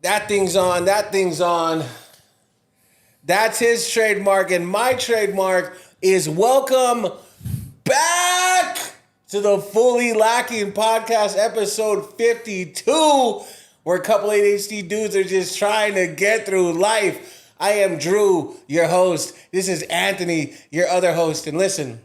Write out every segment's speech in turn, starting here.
That thing's on. That thing's on. That's his trademark. And my trademark is welcome back to the Fully Lacking Podcast, episode 52, where a couple ADHD dudes are just trying to get through life. I am Drew, your host. This is Anthony, your other host. And listen,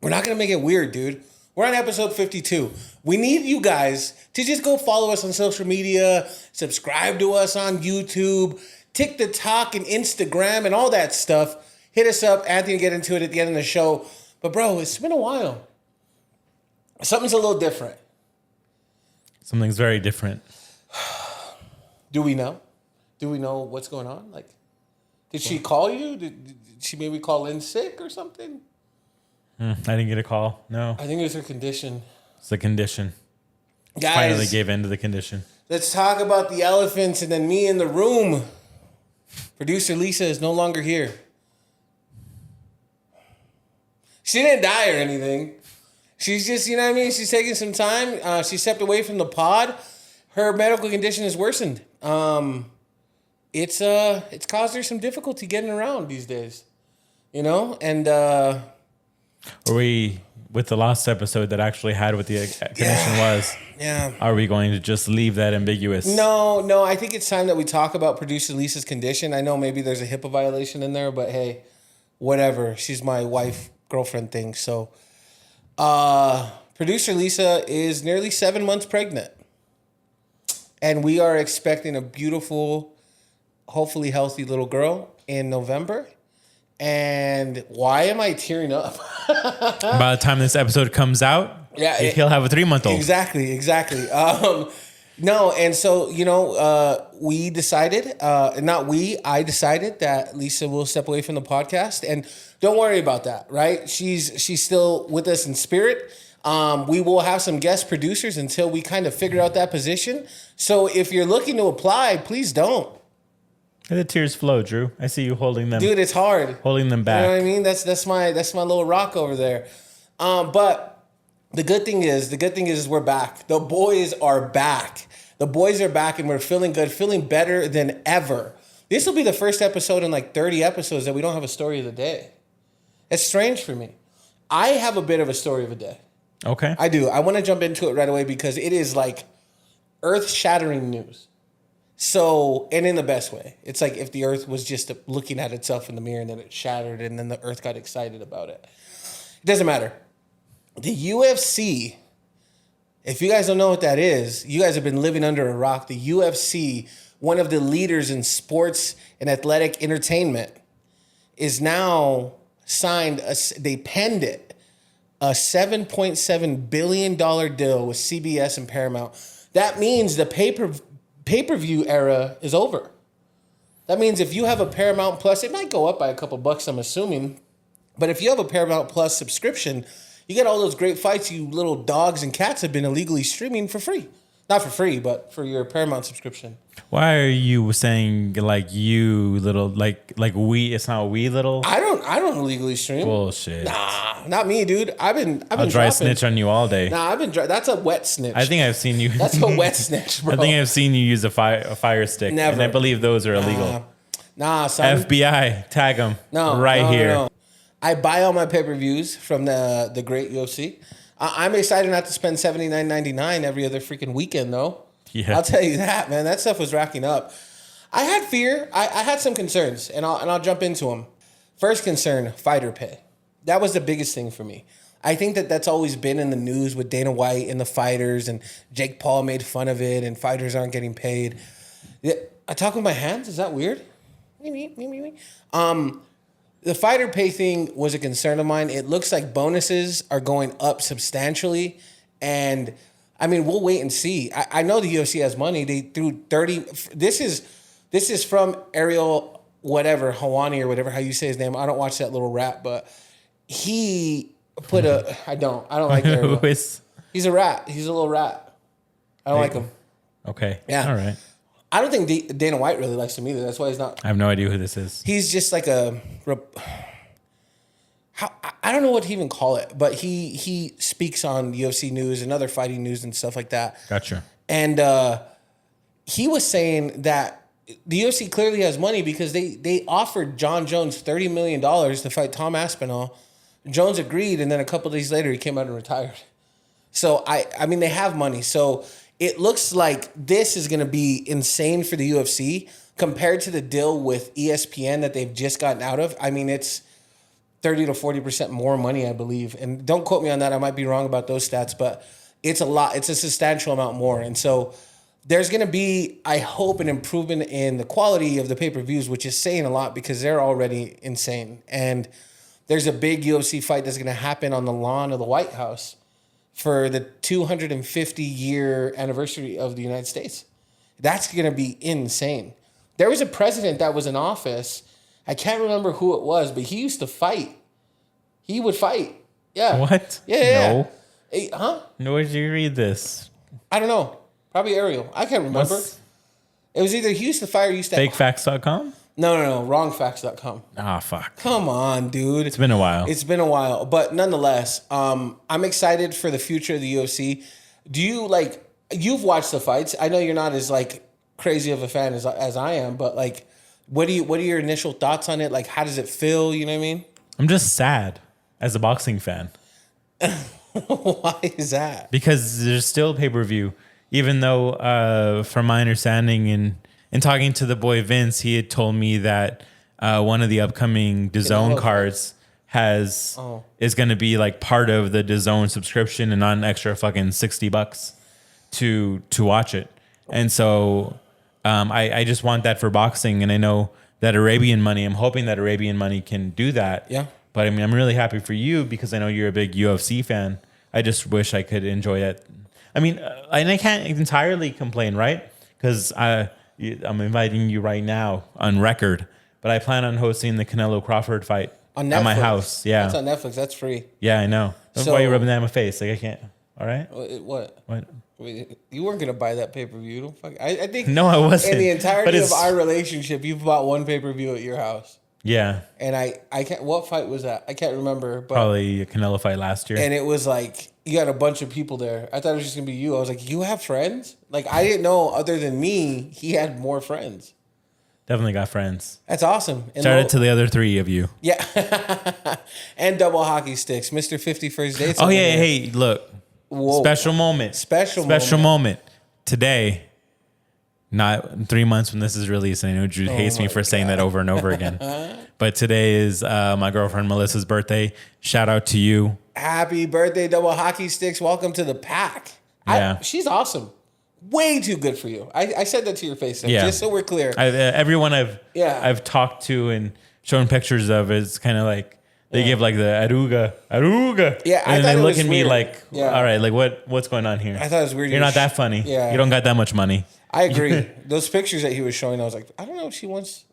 we're not going to make it weird, dude. We're on episode 52. We need you guys to just go follow us on social media, subscribe to us on YouTube, TikTok and Instagram and all that stuff. Hit us up. Anthony will get into it at the end of the show. But bro, it's been a while. Something's a little different. Something's very different. Do we know? Do we know what's going on? Like, did she call you? Did she maybe call in sick or something? I didn't get a call. No. I think it was her condition. It's the condition. Guys, finally gave in to the condition. Let's talk about the elephants and then me in the room. Producer Lisa is no longer here. She didn't die or anything. She's just, you know what I mean? She's taking some time. She stepped away from the pod. Her medical condition has worsened. It's caused her some difficulty getting around these days. You know? And Are we, with the last episode that actually had what the condition was, are we going to just leave that ambiguous? No. I think it's time that we talk about producer Lisa's condition. I know maybe there's a HIPAA violation in there, but hey, whatever. She's my wife, girlfriend thing. So producer Lisa is nearly 7 months pregnant. And we are expecting a beautiful, hopefully healthy little girl in November. And why am I tearing up? By the time this episode comes out, he'll have a 3-month-old. Exactly. No, and so, you know, we decided, I decided that Lisa will step away from the podcast. And don't worry about that, right? She's still with us in spirit. We will have some guest producers until we kind of figure out that position. So if you're looking to apply, please don't. The tears flow, Drew. I see you holding them. Dude, it's hard. Holding them back. You know what I mean? That's my little rock over there. But the good thing is we're back. The boys are back. The boys are back and we're feeling good, feeling better than ever. This will be the first episode in like 30 episodes that we don't have a story of the day. It's strange for me. I have a bit of a story of the day. Okay. I do. I want to jump into it right away because it is like earth-shattering news. So, and in the best way. It's like if the earth was just looking at itself in the mirror and then it shattered and then the earth got excited about it. It doesn't matter. The UFC, if you guys don't know what that is, you guys have been living under a rock. The UFC, one of the leaders in sports and athletic entertainment, is now signed, they penned it, a $7.7 billion deal with CBS and Paramount. That means the pay-per-view era is over. That means if you have a Paramount Plus, it might go up by a couple bucks, I'm assuming. But if you have a Paramount Plus subscription, you get all those great fights you little dogs and cats have been illegally streaming for free. Not for free, but for your Paramount subscription. Why are you saying like you little like we? It's not we little. I don't illegally stream. Bullshit. Nah, not me, dude. I've been I'll dry snitch on you all day. Nah, that's a wet snitch. I think I've seen you. That's a wet snitch, bro. I think I've seen you use a fire stick. Never. And I believe those are illegal. Nah, son. FBI, tag them. No, here. No. I buy all my pay-per-views from the great UFC. I'm excited not to spend $79.99 every other freaking weekend, though. Yeah. I'll tell you that, man. That stuff was racking up. I had fear. I had some concerns, and I'll jump into them. First concern, fighter pay. That was the biggest thing for me. I think that's always been in the news with Dana White and the fighters, and Jake Paul made fun of it, and fighters aren't getting paid. I talk with my hands? Is that weird? The fighter pay thing was a concern of mine. It looks like bonuses are going up substantially. And, I mean, we'll wait and see. I know the UFC has money. They threw 30... This is from Ariel whatever, Hawani or whatever, how you say his name. I don't watch that little rap, but he put a... I don't like Ariel. He's a rat. He's a little rat. I don't like him. Okay. Yeah. All right. I don't think Dana White really likes him either. That's why he's not... I have no idea who this is. He's just like a... I don't know what to even call it, but he speaks on UFC news and other fighting news and stuff like that. Gotcha. And he was saying that the UFC clearly has money because they offered John Jones $30 million to fight Tom Aspinall. Jones agreed, and then a couple of days later, he came out and retired. So, I mean, they have money. So, it looks like this is going to be insane for the UFC compared to the deal with ESPN that they've just gotten out of. I mean, it's 30 to 40% more money, I believe. And don't quote me on that. I might be wrong about those stats, but it's a lot. It's a substantial amount more. And so there's going to be, I hope, an improvement in the quality of the pay-per-views, which is saying a lot because they're already insane. And there's a big UFC fight that's going to happen on the lawn of the White House for the 250-year anniversary of the United States. That's going to be insane. There was a president that was in office. I can't remember who it was, but he used to fight. He would fight. Yeah. What? Yeah. No. Hey, huh? No, where did you read this? I don't know. Probably Ariel. I can't remember. It was either he used to fight or used to... Fakefacts.com? No. Wrongfacts.com. Ah, fuck. Come on, dude. It's been a while. It's been a while. But nonetheless, I'm excited for the future of the UFC. Do you, like... You've watched the fights. I know you're not as, like, crazy of a fan as I am, but, like, what are your initial thoughts on it? Like, how does it feel? You know what I mean? I'm just sad as a boxing fan. Why is that? Because there's still pay-per-view. Even though, from my understanding and talking to the boy Vince, he had told me that one of the upcoming DAZN cards is going to be like part of the DAZN subscription and not an extra fucking $60 to watch it. And so I just want that for boxing. And I know that Arabian Money, I'm hoping that Arabian Money can do that. Yeah. But I mean, I'm really happy for you because I know you're a big UFC fan. I just wish I could enjoy it. I mean, and I can't entirely complain, right? Because I'm inviting you right now on record, but I plan on hosting the Canelo Crawford fight at my house. Yeah, that's on Netflix. That's free. Yeah, I know. That's why you're rubbing that in my face. Like I can't. All right. What? What? Wait, you weren't gonna buy that pay-per-view. Don't fuck. I think no, I wasn't. In the entirety of our relationship, you've bought one pay-per-view at your house. Yeah. And I can't. What fight was that? I can't remember. But, probably a Canelo fight last year. And it was like you had a bunch of people there. I thought it was just gonna be you. I was like, you have friends? Like I didn't know. Other than me, he had more friends. Definitely got friends. That's awesome. And shout out to the other three of you. Yeah. And double hockey sticks, Mr. 50 First Dates. Oh yeah. Hey, look. Whoa. Special moment. Special moment. Today. Not 3 months when this is released. And I know Jude hates me for saying that over and over again. But today is my girlfriend Melissa's birthday. Shout out to you. Happy birthday, double hockey sticks. Welcome to the pack. Yeah. She's awesome. Way too good for you. I said that to your face, just so we're clear. Everyone I've talked to and shown pictures of is kind of like, they give like the aruga. Yeah, and they look at me like, all right, like what's going on here? I thought it was weird. You're not that funny. Yeah. You don't got that much money. I agree. Those pictures that he was showing, I was like, I don't know if she wants.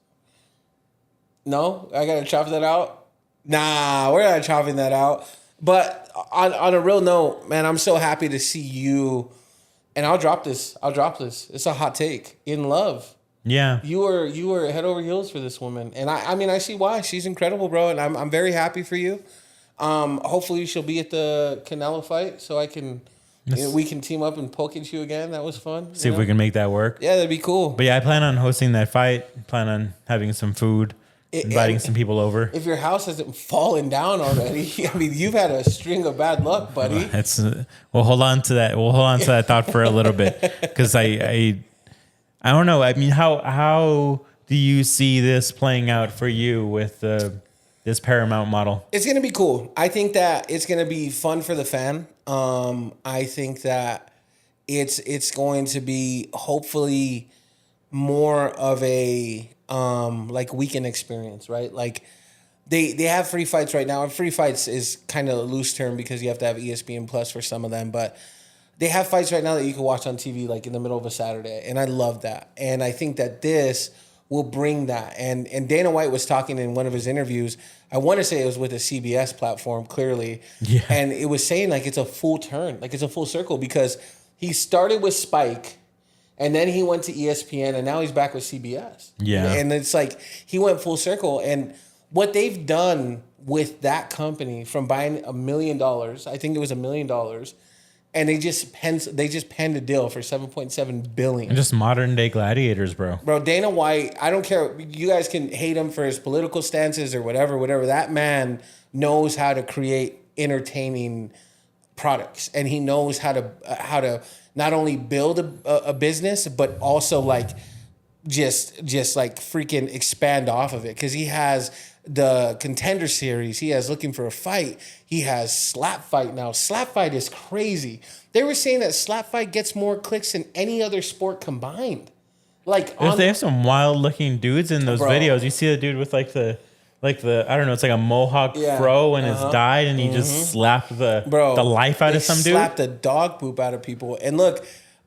No, I gotta chop that out. Nah, we're not chopping that out. But on a real note, man, I'm so happy to see you. And I'll drop this. It's a hot take. In love. Yeah. You were head over heels for this woman. And I mean, I see why. She's incredible, bro. And I'm very happy for you. Hopefully she'll be at the Canelo fight so we can team up and poke at you again. That was fun. See if we can make that work. Yeah, that'd be cool. But yeah, I plan on hosting that fight. Plan on having some food, inviting some people over. If your house hasn't fallen down already, I mean, you've had a string of bad luck, buddy. We'll hold on to that. We'll hold on to that thought for a little bit because I don't know. I mean, how do you see this playing out for you with this Paramount model? It's going to be cool. I think that it's going to be fun for the fan. I think that it's going to be hopefully more of a like weekend experience, right? Like they have free fights right now, and free fights is kind of a loose term because you have to have ESPN Plus for some of them, but they have fights right now that you can watch on TV like in the middle of a Saturday, and I love that. And I think that this will bring that. And Dana White was talking in one of his interviews, I want to say it was with a CBS platform, clearly. Yeah. And it was saying like it's a full turn, like it's a full circle because he started with Spike and then he went to ESPN and now he's back with CBS. Yeah. And it's like he went full circle. And what they've done with that company from buying $1 million, I think it was $1 million, and they just penned a deal for $7.7 billion. And just modern day gladiators, bro. Bro, Dana White, I don't care. You guys can hate him for his political stances or whatever. That man knows how to create entertaining products, and he knows how to not only build a business, but also like just like freaking expand off of it. Because he has the Contender Series, he has Looking for a Fight, he has Slap Fight now. Slap Fight is crazy. They were saying that Slap Fight gets more clicks than any other sport combined. Like they have some wild looking dudes in those videos. You see the dude with like the I don't know, it's like a mohawk fro and it's dyed, and he just slapped the life out of some dude. Slapped the dog poop out of people. And look,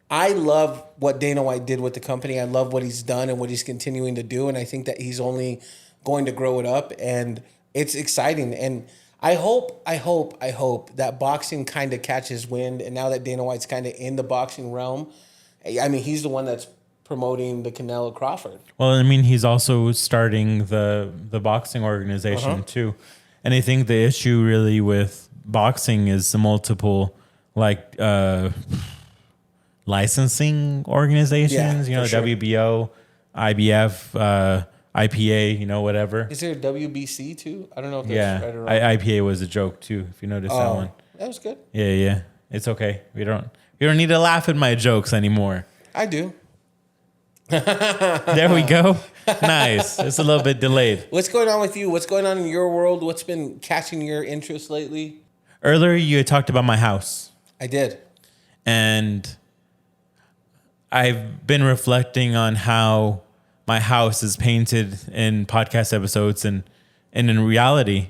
I love what Dana White did with the company. I love what he's done and what he's continuing to do, and I think that he's only going to grow it up, and it's exciting. And I hope that boxing kind of catches wind, and now that Dana White's kind of in the boxing realm, I mean, he's the one that's promoting the Canelo Crawford. Well, I mean, he's also starting the boxing organization too. And I think the issue really with boxing is the multiple like licensing organizations, sure. WBO, IBF, IPA, whatever. Is there a WBC too? I don't know if that's right or wrong. IPA was a joke too, if you noticed that one. That was good. Yeah. It's okay. You don't need to laugh at my jokes anymore. I do. There we go. Nice. It's a little bit delayed. What's going on with you? What's going on in your world? What's been catching your interest lately? Earlier, you had talked about my house. I did. And I've been reflecting on how my house is painted in podcast episodes and in reality.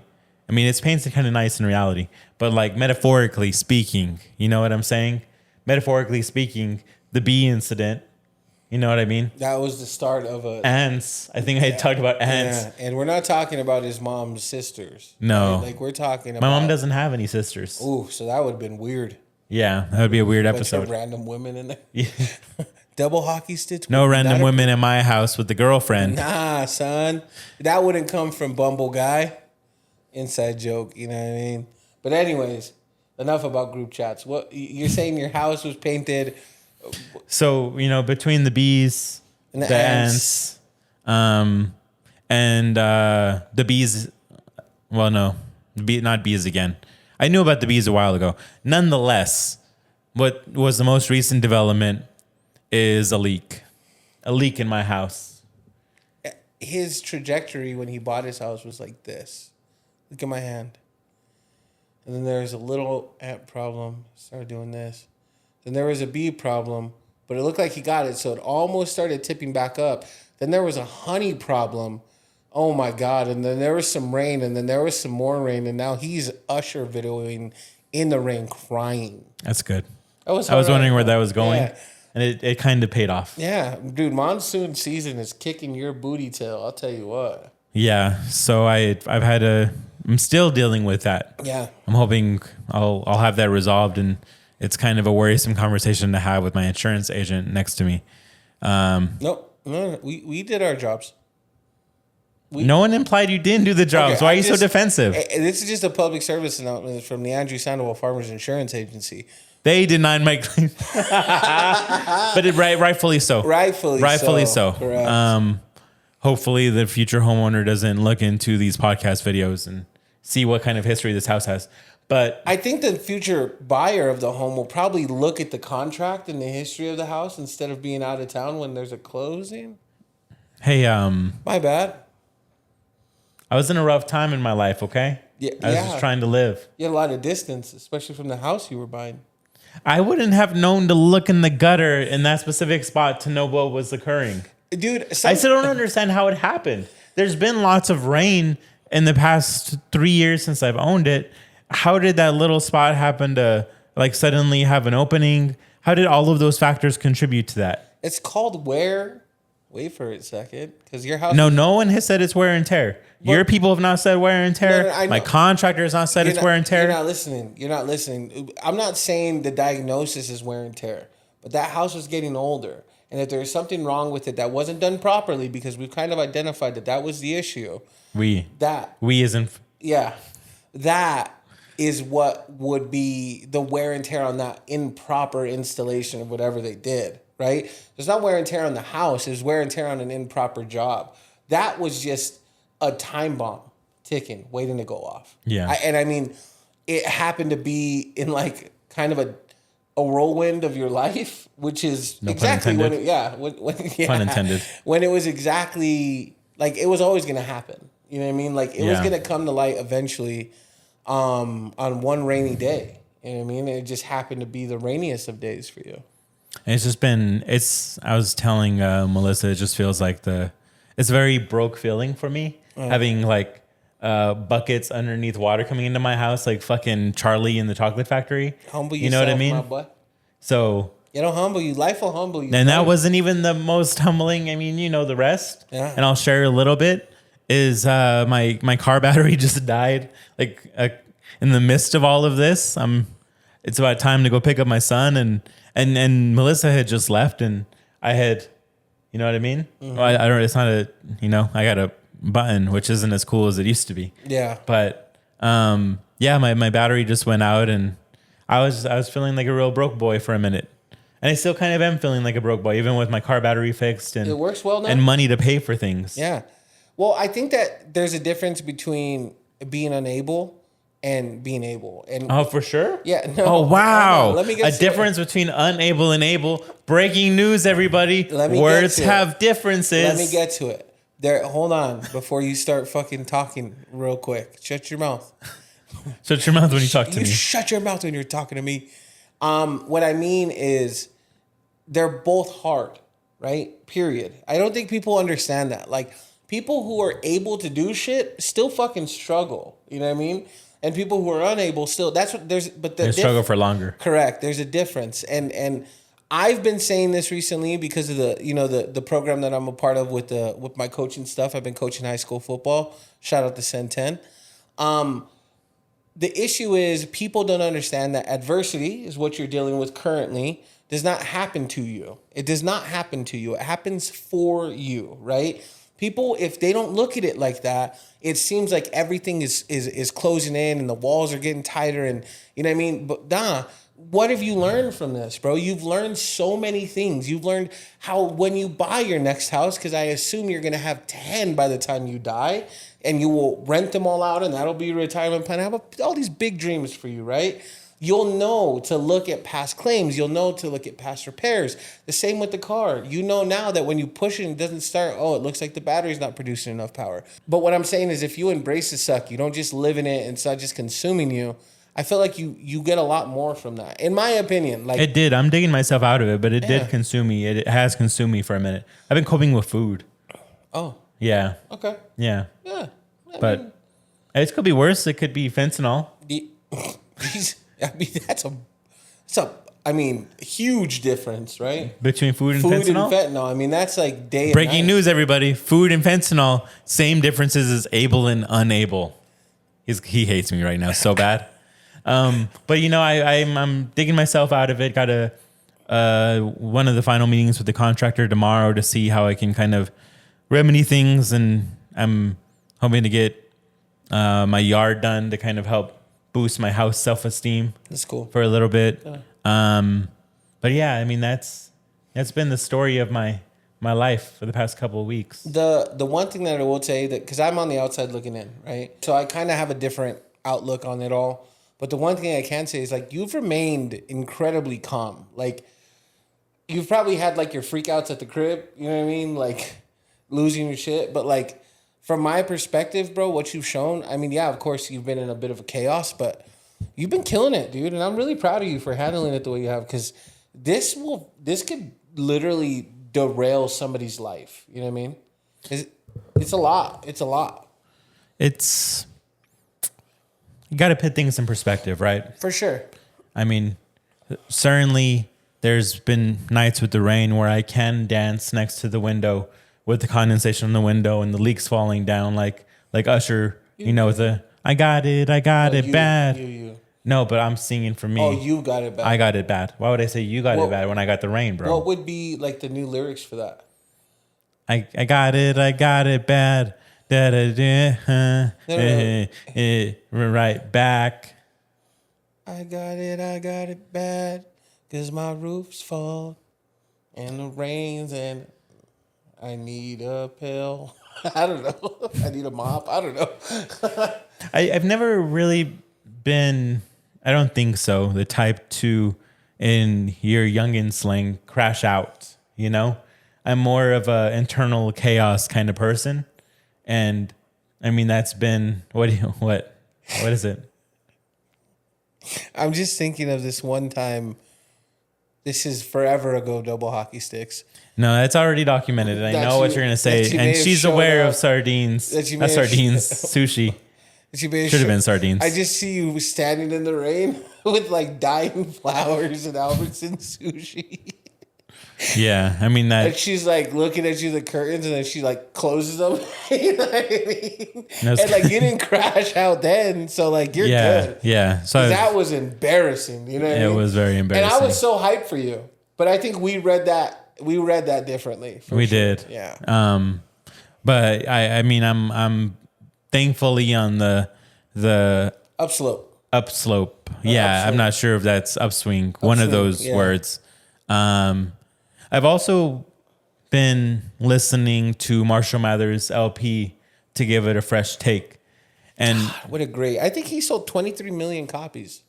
I mean, it's painted kind of nice in reality, but like metaphorically speaking, you know what I'm saying? Metaphorically speaking, the bee incident, you know what I mean? That was the start of a... Ants. I think I talked about ants. Yeah, and we're not talking about his mom's sisters. No. Right? Like, we're talking about... My mom doesn't have any sisters. Ooh, so that would have been weird. Yeah, that would be a weird Bunch episode. of random women in there. Yeah. Double hockey sticks. No random women in my house with the girlfriend. Nah, son. That wouldn't come from Bumble Guy. Inside joke, you know what I mean? But anyways, enough about group chats. What you're saying your house was painted... So, between the bees, and the ants, and the bees, well, no, not bees again. I knew about the bees a while ago. Nonetheless, what was the most recent development is a leak in my house. His trajectory when he bought his house was like this. Look at my hand. And then there was a little ant problem. Started doing this. Then there was a bee problem, but it looked like he got it, so it almost started tipping back up. Then there was a honey problem. Oh my God. And then there was some rain, and then there was some more rain, and now he's Usher videoing in the rain crying. That's good. I was wondering where that was going, and it kind of paid off. Yeah. Dude, monsoon season is kicking your booty tail, I'll tell you what. Yeah. So I'm still dealing with that. Yeah. I'm hoping I'll have that resolved, and it's kind of a worrisome conversation to have with my insurance agent next to me. No, we did our jobs. No one implied you didn't do the jobs. Okay, why are you so defensive? This is just a public service announcement from the Andrew Sandoval Farmers Insurance Agency. They denied my claim. But rightfully so. Rightfully so. Correct. Hopefully the future homeowner doesn't look into these podcast videos and see what kind of history this house has. But I think the future buyer of the home will probably look at the contract and the history of the house instead of being out of town when there's a closing. Hey, my bad. I was in a rough time in my life, okay? Yeah, I was just trying to live. You had a lot of distance, especially from the house you were buying. I wouldn't have known to look in the gutter in that specific spot to know what was occurring. Dude, I still don't understand how it happened. There's been lots of rain in the past 3 years since I've owned it. How did that little spot happen to like suddenly have an opening? How did all of those factors contribute to that? It's called wear. Wait for a second, because your house. No one has said it's wear and tear. Your people have not said wear and tear. No, my contractor has not said it's wear and tear. You're not listening. I'm not saying the diagnosis is wear and tear, but that house was getting older, and if there's something wrong with it that wasn't done properly, because we've kind of identified that was the issue. We isn't. Yeah, that is what would be the wear and tear on that improper installation of whatever they did, right? There's not wear and tear on the house. There's wear and tear on an improper job. That was just a time bomb ticking, waiting to go off. Yeah. I mean, it happened to be in like kind of a whirlwind of your life, which is No exactly pun when intended. yeah, Pun intended. when it was exactly like it was always going to happen. You know what I mean? Like it was going to come to light eventually on one rainy day. You know what I mean? It just happened to be the rainiest of days for you. And it's just been, I was telling Melissa, it just feels like it's a very broke feeling for me, having like buckets underneath water coming into my house, like fucking Charlie in the Chocolate Factory. Humble yourself, you know what I mean? my boy. So It'll humble you. Life will humble you. and that wasn't even the most humbling. I mean, you know the rest. Yeah. And I'll share a little bit. Is my car battery just died like in the midst of all of this. It's about time to go pick up my son, and Melissa had just left, and I had, you know what I mean? Mm-hmm. Well, I don't. It's not a, I got a button, which isn't as cool as it used to be. Yeah. But yeah, my battery just went out, and I was feeling like a real broke boy for a minute. And I still kind of am feeling like a broke boy, even with my car battery fixed and It works well now. and money to pay for things. Yeah. Well, I think that there's a difference between being unable and being able. And Oh, for sure? yeah, no. Oh, wow. Let me get A to difference between unable and able. Breaking news, everybody. Let me Words get to have it. differences. Let me get to it. There, hold on before you start fucking talking real quick. Shut your mouth. Shut your mouth when you talk to You me. shut your mouth when you're talking to me. What I mean is they're both hard, right? Period. I don't think people understand that. Like people who are able to do shit still fucking struggle. You know what I mean? And people who are unable still. That's what there's. But They struggle for longer. Correct. There's a difference, and I've been saying this recently because of the program that I'm a part of with my coaching stuff. I've been coaching high school football. Shout out to Sen 10. The issue is people don't understand that adversity is what you're dealing with currently does not happen to you. It does not happen to you. It happens for you, right? People, if they don't look at it like that, it seems like everything is closing in and the walls are getting tighter and you know what I mean? But what have you learned from this, bro? You've learned so many things. You've learned how when you buy your next house, because I assume you're going to have 10 by the time you die, and you will rent them all out, and that'll be your retirement plan. I have all these big dreams for you, right? You'll know to look at past claims. You'll know to look at past repairs. The same with the car. You know now that when you push it and it doesn't start, oh, it looks like the battery's not producing enough power. But what I'm saying is if you embrace the suck, you don't just live in it and it's not just consuming you, I feel like you get a lot more from that. In my opinion. Like It did. I'm digging myself out of it, but it did consume me. It has consumed me for a minute. I've been coping with food. Oh. Yeah. Okay. Yeah. Yeah. But it could be worse. It could be fentanyl. That's a huge difference, right? Between food and Food fentanyl? and fentanyl. I mean, that's like day and Breaking night. news, everybody. Food and fentanyl, same differences as able and unable. He hates me right now so bad. But I'm digging myself out of it. Got one of the final meetings with the contractor tomorrow to see how I can kind of remedy things, and I'm hoping to get my yard done to kind of help boost my house self-esteem. That's cool. For a little bit. But yeah, I mean that's been the story of my life for the past couple of weeks. The one thing that I will say that because I'm on the outside looking in, right? So I kind of have a different outlook on it all. But the one thing I can say is like you've remained incredibly calm. Like you've probably had like your freakouts at the crib, you know what I mean? Like losing your shit. But like from my perspective, bro, what you've shown, I mean, yeah, of course you've been in a bit of a chaos, but you've been killing it, dude. And I'm really proud of you for handling it the way you have because this could literally derail somebody's life. You know what I mean? It's a lot. It's a lot. You got to put things in perspective, right? For sure. I mean, certainly there's been nights with the rain where I can dance next to the window with the condensation on the window and the leaks falling down like Usher, with the I got it bad. You. No, but I'm singing for me. Oh, you got it bad. I got it bad. Why would I say you got it bad when I got the rain, bro? What would be like the new lyrics for that? I got it bad. Da, da, da, right back. I got it bad, 'cause my roof's fall, and the rains, and I need a pill. I don't know. I need a mop. I don't know. I've never really been, I don't think so, the type to, in your youngin slang, crash out, you know? I'm more of a internal chaos kind of person. And I mean, that's been, what is it? I'm just thinking of this one time. This is forever ago, double hockey sticks. No, that's already documented. I know what you're going to say. And she's aware of sardines. Not sardines, sushi. Should have been sardines. I just see you standing in the rain with like dying flowers and Albertson sushi. Yeah, I mean that. And she's like looking at you, the curtains, and then she like closes them. You know what I mean? And like you didn't crash out then, so like you're good. Yeah. So that was embarrassing. You know what I mean? It was very embarrassing. And I was so hyped for you, but I think we read that differently. We did. Yeah. But I mean I'm thankfully on the upslope. Yeah, I'm not sure if that's upswing. One of those words. I've also been listening to Marshall Mathers LP to give it a fresh take. And what a great, I think he sold 23 million copies.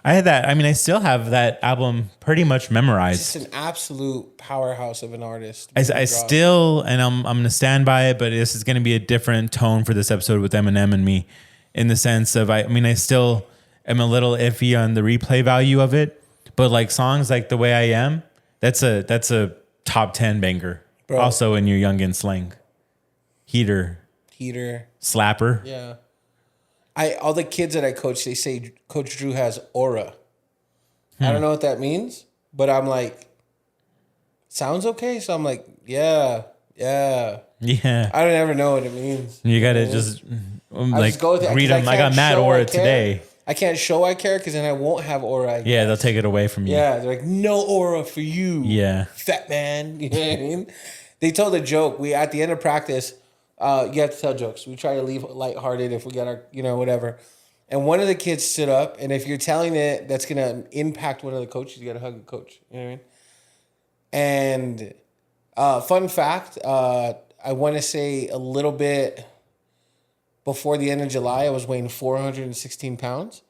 I had that. I mean, I still have that album pretty much memorized. It's an absolute powerhouse of an artist. I still, and I'm going to stand by it, but this is going to be a different tone for this episode with Eminem and me, in the sense of, I still am a little iffy on the replay value of it, but like songs like The Way I Am, that's a top 10 banger. Bro. Also in your youngin slang. Heater. Slapper. Yeah. All the kids that I coach, they say Coach Drew has aura. I don't know what that means, but I'm like, sounds okay. So I'm like, yeah. I don't ever know what it means. You got to just like read them. I got mad aura today. I can't show I care because then I won't have aura. Yeah, they'll take it away from you. Yeah, they're like, no aura for you. Yeah. Fat man. You know what I mean? They told a joke. We, at the end of practice, you have to tell jokes. We try to leave lighthearted if we got our, whatever. And one of the kids stood up, and if you're telling it that's going to impact one of the coaches, you got to hug the coach. You know what I mean? And fun fact, I want to say a little bit before the end of July, I was weighing 416 pounds.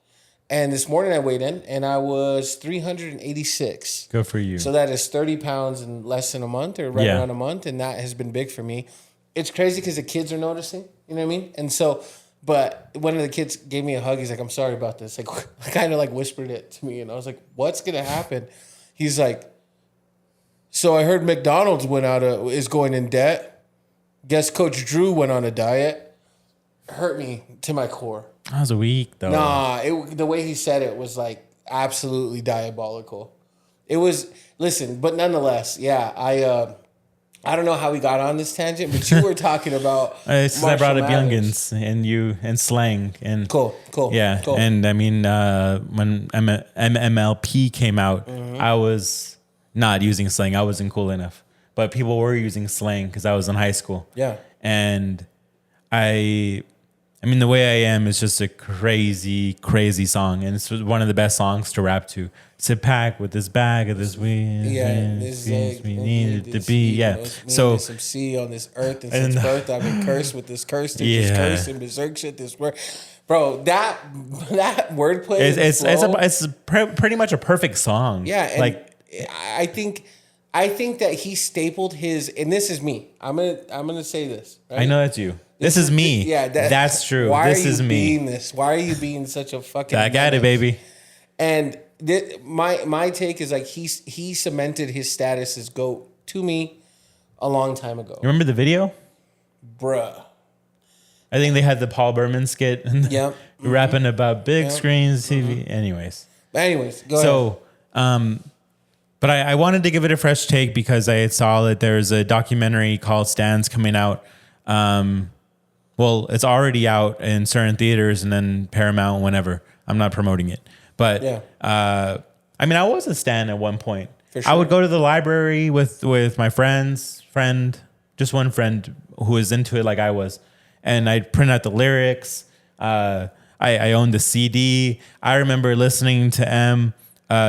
And this morning I weighed in, and I was 386. Good for you. So that is 30 pounds in less than a month, or around a month, and that has been big for me. It's crazy because the kids are noticing, you know what I mean? And so, but one of the kids gave me a hug. He's like, I'm sorry about this. Like, I kind of like whispered it to me, and I was like, what's going to happen? He's like, so I heard McDonald's is going in debt. Guess Coach Drew went on a diet. Hurt me to my core. That was a week, though. Nah, the way he said it was like absolutely diabolical. It was, listen, but nonetheless, yeah, I don't know how we got on this tangent, but you were talking about I brought up youngins and slang and cool. Yeah, cool. And I mean, when MLP came out, I was not using slang. I wasn't cool enough, but people were using slang because I was in high school. Yeah, and I mean, The Way I Am is just a crazy, crazy song, and it's one of the best songs to rap to. Sit back with this bag of this weed. Yeah, we needed to be. Yeah, so some sea on this earth, and since birth I've been cursed with this curse, this curse and berserk shit. This word, bro. That wordplay. It's pretty much a perfect song. Yeah, and like I think that he stapled his. And this is me. I'm gonna say this. Right? I know that's you. This is me. Yeah, that's true. This is me. Why are you being such a fucking? I got it, baby. And my take is like he cemented his status as GOAT to me a long time ago. You remember the video, bruh? I think they had the Paul Berman skit. Yep. Rapping about big screens, TV. Anyways, go ahead. But I wanted to give it a fresh take because I saw that there's a documentary called Stands coming out. Well, it's already out in certain theaters and then Paramount whenever. I'm not promoting it. But I mean, I was a stan at one point. For sure. I would go to the library with my just one friend who was into it like I was. And I'd print out the lyrics. I I owned the CD. I remember listening to M,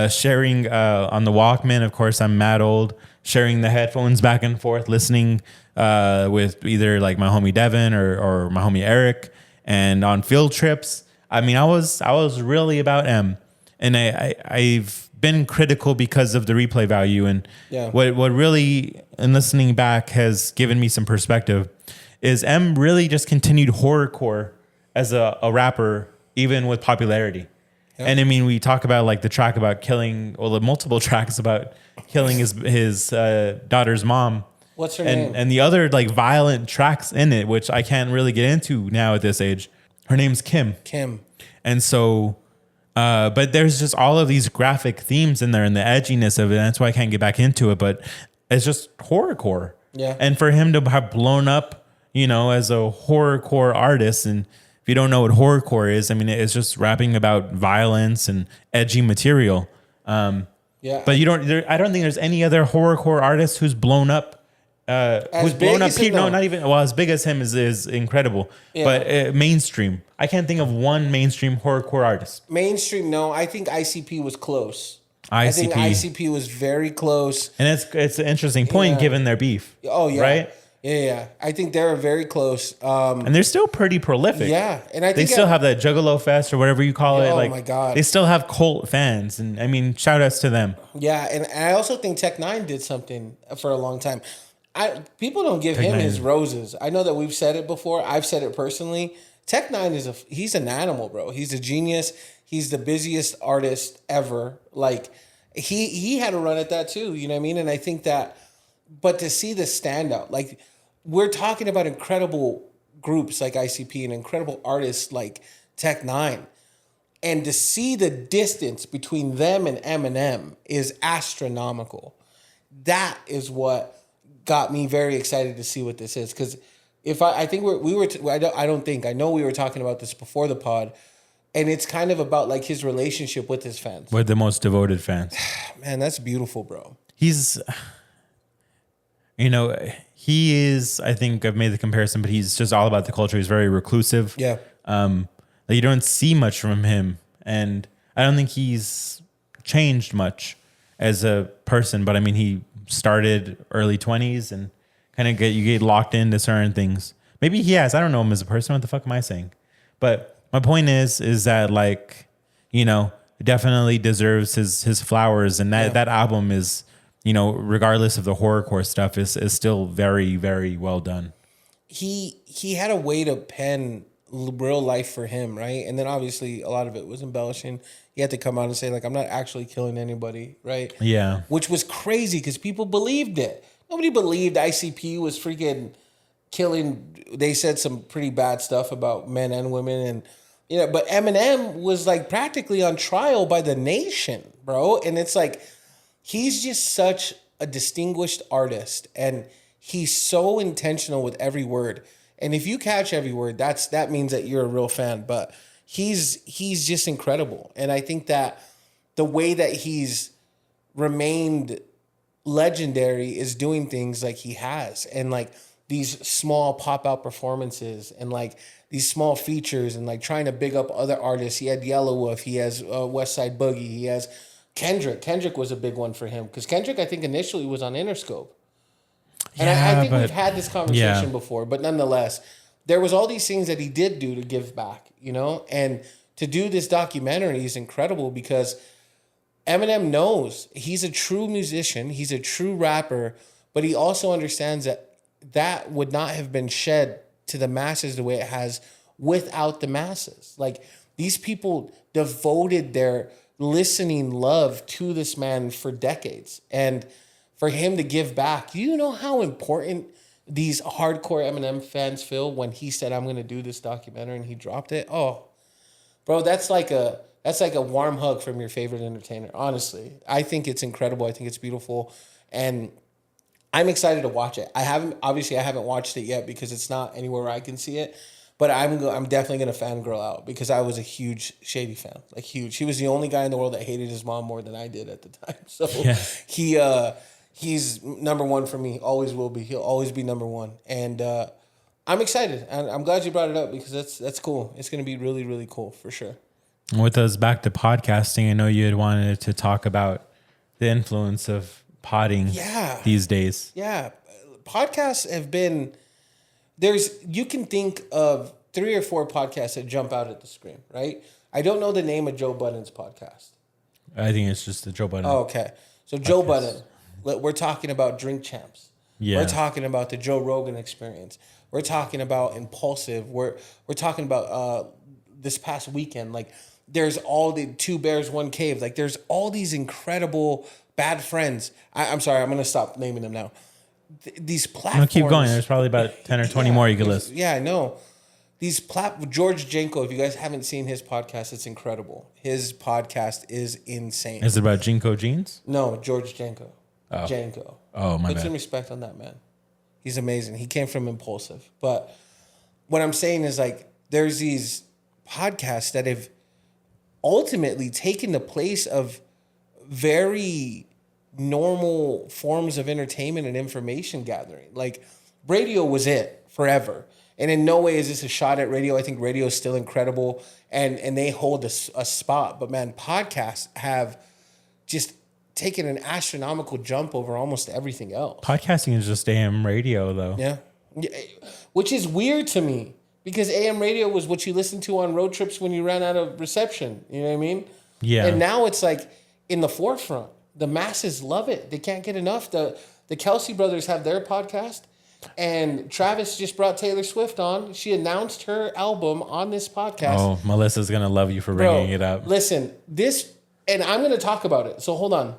sharing on the Walkman. Of course, I'm mad old. Sharing the headphones back and forth, listening with either like my homie Devin or my homie Eric, and on field trips. I mean, I was really about M, and I've been critical because of the replay value, and what really, in listening back, has given me some perspective is M really just continued horrorcore as a rapper, even with popularity. Yep. And I mean, we talk about like the track about killing, or the multiple tracks about killing his daughter's mom. What's her name? And the other like violent tracks in it, which I can't really get into now at this age. Her name's Kim. And so, but there's just all of these graphic themes in there and the edginess of it. And that's why I can't get back into it. But it's just horrorcore. Yeah. And for him to have blown up, you know, as a horrorcore artist, and if you don't know what horrorcore is, I mean, it's just rapping about violence and edgy material. But I don't think there's any other horrorcore artist who's blown up. Who's blown up? No, not even. Well, as big as him is incredible. Yeah. But mainstream, I can't think of one mainstream horrorcore artist. Mainstream, no. I think ICP was close. I think ICP was very close, and it's an interesting point given their beef. Oh yeah, right. Yeah. I think they're very close. And they're still pretty prolific. Yeah. And I think they still have that Juggalo Fest or whatever you call it. Oh like, my God. They still have cult fans. And I mean, shout outs to them. Yeah. And I also think Tech Nine did something for a long time. People don't give him his roses. I know that we've said it before. I've said it personally. Tech Nine he's an animal, bro. He's a genius. He's the busiest artist ever. Like he had a run at that too. You know what I mean? And I think that, but to see the standout, like we're talking about incredible groups like ICP and incredible artists like Tech Nine, and to see the distance between them and Eminem is astronomical. That is what got me very excited to see what this is, because I know we were talking about this before the pod, and it's kind of about like his relationship with his fans, with the most devoted fans. Man, that's beautiful, bro. He's, you know, he is, I think I've made the comparison, but he's just all about the culture. He's very reclusive. Yeah. You don't see much from him, and I don't think he's changed much as a person, but I mean, he started early 20s and kind of you get locked into certain things. Maybe he has. I don't know him as a person. What the fuck am I saying? But my point is that, like, you know, definitely deserves his flowers, and that album is, you know, regardless of the horrorcore stuff, is still very, very well done. He had a way to pen real life for him, right? And then obviously a lot of it was embellishing. He had to come out and say, like, I'm not actually killing anybody, right? Yeah. Which was crazy because people believed it. Nobody believed ICP was freaking killing. They said some pretty bad stuff about men and women, and you know, but Eminem was like practically on trial by the nation, bro. And it's like, he's just such a distinguished artist, and he's so intentional with every word. And if you catch every word, that means that you're a real fan. But he's just incredible. And I think that the way that he's remained legendary is doing things like he has, and like these small pop out performances, and like these small features, and like trying to big up other artists. He had Yellow Wolf. He has West Side Boogie. He has Kendrick. Kendrick was a big one for him because Kendrick, I think, initially was on Interscope. And I think we've had this conversation before, but nonetheless, there was all these things that he did do to give back, you know? And to do this documentary is incredible because Eminem knows he's a true musician, he's a true rapper, but he also understands that would not have been shed to the masses the way it has without the masses. Like, these people devoted their listening love to this man for decades. And for him to give back, you know how important these hardcore Eminem fans feel when he said, I'm going to do this documentary, and he dropped it? Oh, bro, that's like a warm hug from your favorite entertainer. Honestly, I think it's incredible. I think it's beautiful. And I'm excited to watch it. I haven't watched it yet because it's not anywhere where I can see it, but I'm definitely going to fangirl out because I was a huge Shady fan, like huge. He was the only guy in the world that hated his mom more than I did at the time. So he's number one for me. Always will be. He'll always be number one. And I'm excited, and I'm glad you brought it up because that's cool. It's going to be really, really cool for sure. With us back to podcasting, I know you had wanted to talk about the influence of podding these days. Yeah. Podcasts have been, you can think of 3 or 4 podcasts that jump out at the screen, right? I don't know the name of Joe Budden's podcast. I think it's just the Joe Budden. Oh, okay. So Joe Budden, we're talking about Drink Champs. Yeah. We're talking about the Joe Rogan Experience. We're talking about Impulsive. We're talking about this past weekend. Like, there's all the 2 Bears, 1 Cave. Like, there's all these incredible bad friends. I'm sorry, I'm going to stop naming them now. These platforms. No, keep going. There's probably about 10 or 20 more you could list. Yeah, I know. George Janko, if you guys haven't seen his podcast, it's incredible. His podcast is insane. Is it about Jinko jeans? No, George Janko. Oh. Janko. Oh, my Put bad. some respect on that man. He's amazing. He came from Impulsive. But what I'm saying is, like, there's these podcasts that have ultimately taken the place of very normal forms of entertainment and information gathering. Like, radio was it forever. And in no way is this a shot at radio. I think radio is still incredible and they hold a spot. But man, podcasts have just taken an astronomical jump over almost everything else. Podcasting is just AM radio, though. Yeah. Which is weird to me because AM radio was what you listened to on road trips when you ran out of reception. You know what I mean? Yeah. And now it's like in the forefront. The masses love it. They can't get enough. The Kelsey brothers have their podcast. And Travis just brought Taylor Swift on. She announced her album on this podcast. Oh, Melissa's going to love you for bringing it up. Listen, and I'm going to talk about it. So hold on.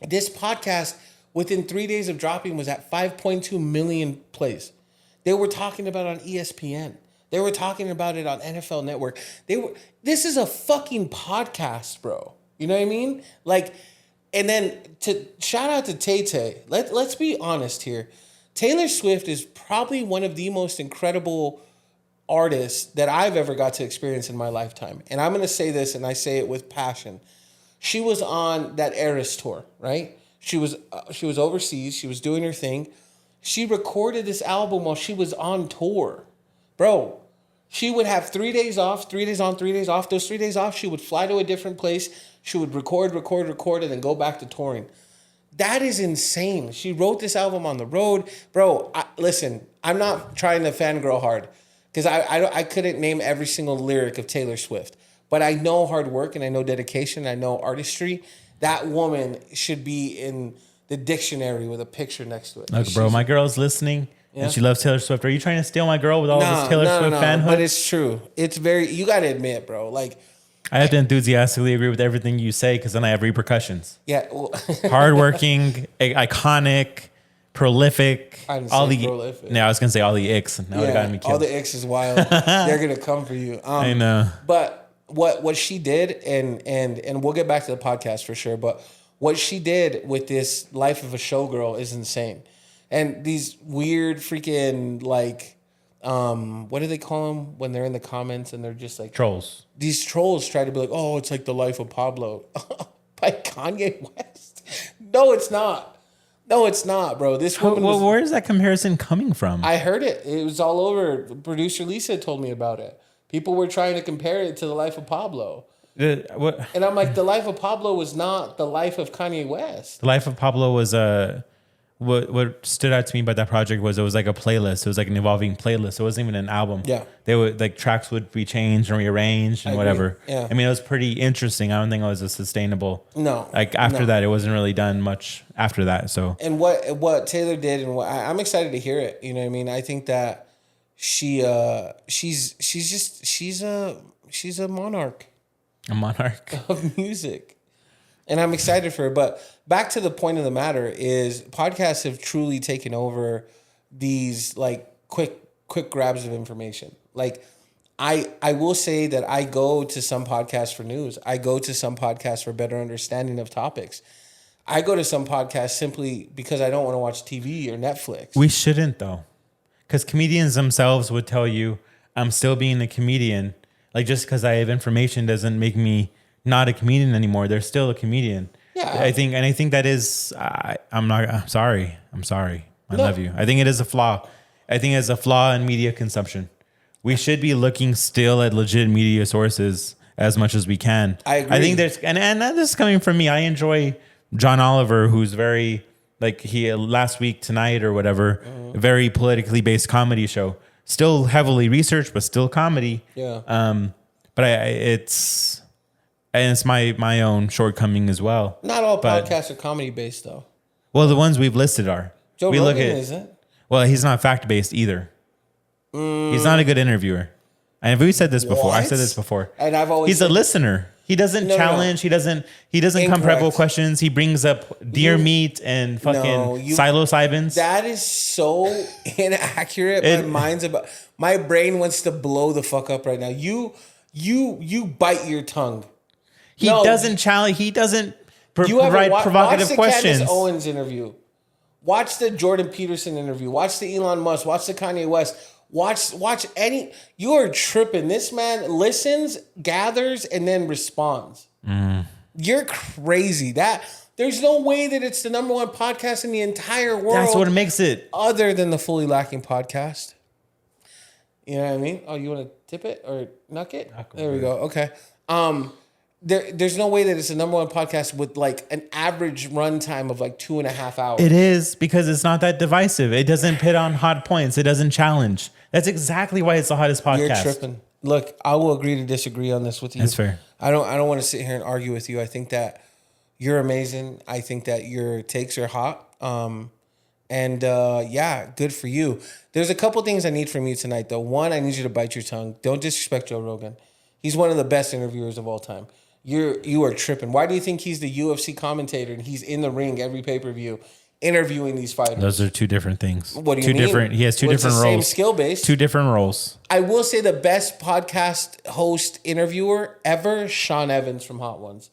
This podcast, within 3 days of dropping, was at 5.2 million plays. They were talking about it on ESPN. They were talking about it on NFL Network. This is a fucking podcast, bro. You know what I mean? Like, and then to shout out to Tay-Tay. Let's be honest here. Taylor Swift is probably one of the most incredible artists that I've ever got to experience in my lifetime. And I'm going to say this, and I say it with passion. She was on that Eras tour, right? She was overseas. She was doing her thing. She recorded this album while she was on tour. Bro, she would have 3 days off, 3 days on, 3 days off. Those 3 days off, she would fly to a different place. She would record, and then go back to touring. That is insane. She wrote this album on the road. Bro, listen, I'm not trying to fangirl hard because I couldn't name every single lyric of Taylor Swift. But I know hard work and I know dedication. I know artistry. That woman should be in the dictionary with a picture next to it. Look, bro, my girl's listening and she loves Taylor Swift. Are you trying to steal my girl with all this Taylor Swift fanhood? But it's true. It's you got to admit, bro, like, I have to enthusiastically agree with everything you say because then I have repercussions. Yeah. Well, hardworking, iconic, prolific. I didn't all say the prolific. No, I was gonna say all the icks. Now it got me killed. All the X is wild. They're gonna come for you. I know. But what she did, and we'll get back to the podcast for sure. But what she did with this Life of a Showgirl is insane. And these weird freaking like. What do they call them when they're in the comments and they're just like trolls? These trolls try to be like, oh, it's like the Life of Pablo by Kanye West. No, it's not. No, it's not, bro. This woman. Where is that comparison coming from? I heard it. It was all over. Producer Lisa told me about it. People were trying to compare it to the Life of Pablo. And I'm like, the Life of Pablo was not the life of Kanye West. The Life of Pablo was what stood out to me about that project was it was like a playlist. It was like an evolving playlist. It wasn't even an album. Yeah. They would like tracks would be changed and rearranged and whatever. Yeah. I mean, it was pretty interesting. I don't think it was a sustainable. No. Like after that, it wasn't really done much after that. So. And what Taylor did, and I'm excited to hear it. You know what I mean? I think that she's a monarch. A monarch of music. And I'm excited for her. But back to the point of the matter is podcasts have truly taken over these like quick grabs of information. Like I will say that I go to some podcasts for news. I go to some podcasts for better understanding of topics. I go to some podcasts simply because I don't want to watch TV or Netflix. We shouldn't though. Because comedians themselves would tell you, I'm still being a comedian. Like just because I have information doesn't make me not a comedian anymore. They're still a comedian. Yeah. I think that is, I'm sorry. I love you. I think it is a flaw. I think it's a flaw in media consumption. We should be looking still at legit media sources as much as we can. I agree. I think there's, and this is coming from me. I enjoy John Oliver, who's very, like, he last week, tonight or whatever, very politically based comedy show. Still heavily researched, but still comedy. Yeah. But it's my own shortcoming as well. Not all podcasts are comedy based though. Well, the ones we've listed are. Joe Rogan isn't. Well, he's not fact based either. He's not a good interviewer. And we said this before. I said this before. And I've always he's a listener. He doesn't challenge. He doesn't come prepped with questions. He brings up deer meat and fucking psilocybins. That is so inaccurate. My brain wants to blow the fuck up right now. You bite your tongue. He doesn't challenge. He doesn't provide provocative questions. Watch the Candace Owens interview. Watch the Jordan Peterson interview. Watch the Elon Musk. Watch the Kanye West. Watch any. You are tripping. This man listens, gathers, and then responds. You're crazy. There's no way that it's the number one podcast in the entire world. That's what makes it. Other than the Fully Lacking podcast. You know what I mean? Oh, you want to tip it or nuck it? There we go. Okay. There's no way that it's the number one podcast with like an average runtime of like 2.5 hours. It is, because it's not that divisive. It doesn't pit on hot points. It doesn't challenge. That's exactly why it's the hottest podcast. You're tripping. Look, I will agree to disagree on this with you. That's fair. I don't want to sit here and argue with you. I think that you're amazing. I think that your takes are hot. Yeah, good for you. There's a couple things I need from you tonight, though. One, I need you to bite your tongue. Don't disrespect Joe Rogan. He's one of the best interviewers of all time. You are tripping. Why do you think he's the UFC commentator and he's in the ring every pay-per-view interviewing these fighters? Those are two different things. What do you mean? He has two different roles. Same skill base. Two different roles. I will say the best podcast host interviewer ever, Sean Evans from Hot Ones.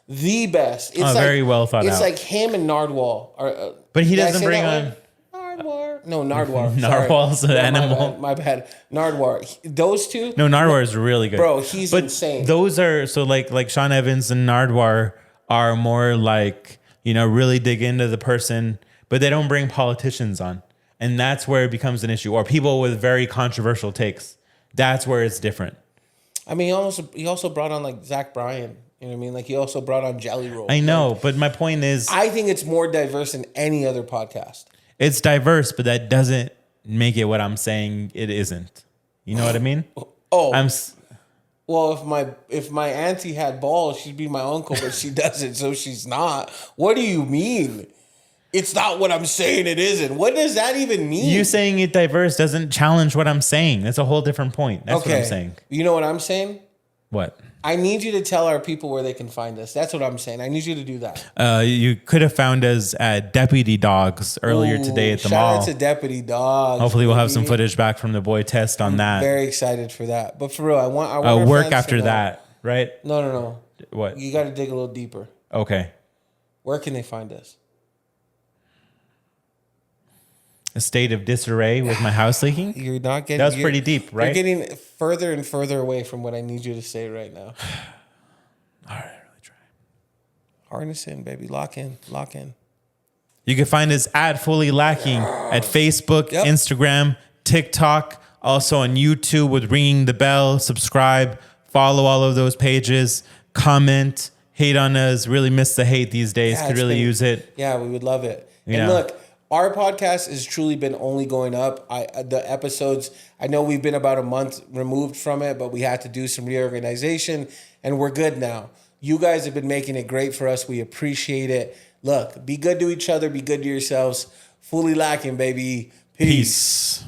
The best. It's very well thought out. It's like him and Nardwuar. But he doesn't bring on... Nardwuar. No, Nardwuar. Narwhal's an animal. My bad. Nardwuar. Those two. No, Nardwuar is really good. Bro, he's insane. Those are, so like Sean Evans and Nardwuar are more like, really dig into the person, but they don't bring politicians on. And that's where it becomes an issue. Or people with very controversial takes. That's where it's different. I mean, he also brought on like Zach Bryan. You know what I mean? Like he also brought on Jelly Roll. I know, but my point is... I think it's more diverse than any other podcast. It's diverse, but that doesn't make it what I'm saying it isn't. You know what I mean? Oh. Well, if my auntie had balls, she'd be my uncle, but she doesn't, so she's not. What do you mean? It's not what I'm saying it isn't. What does that even mean? You saying it diverse doesn't challenge what I'm saying. That's a whole different point. That's what I'm saying. You know what I'm saying? What? I need you to tell our people where they can find us. That's what I'm saying. I need you to do that. You could have found us at Deputy Dogs earlier today at the mall. Shout out to Deputy Dogs. Hopefully we'll have some footage back from the boy Test on that. Very excited for that. But for real, I want work after that, right? No. What? You got to dig a little deeper. Okay. Where can they find us? A state of disarray with my house leaking? You're not getting... That was pretty deep, right? You're getting further and further away from what I need you to say right now. All right, really try. Harness in, baby. Lock in. You can find us at Fully Lacking at Facebook, Instagram, TikTok, also on YouTube with Ringing the Bell. Subscribe, follow all of those pages, comment, hate on us. Really miss the hate these days. Could really use it. Yeah, we would love it. And look, our podcast has truly been only going up. The episodes, I know we've been about a month removed from it, but we had to do some reorganization, and we're good now. You guys have been making it great for us. We appreciate it. Look, be good to each other. Be good to yourselves. Fully Lacking, baby. Peace.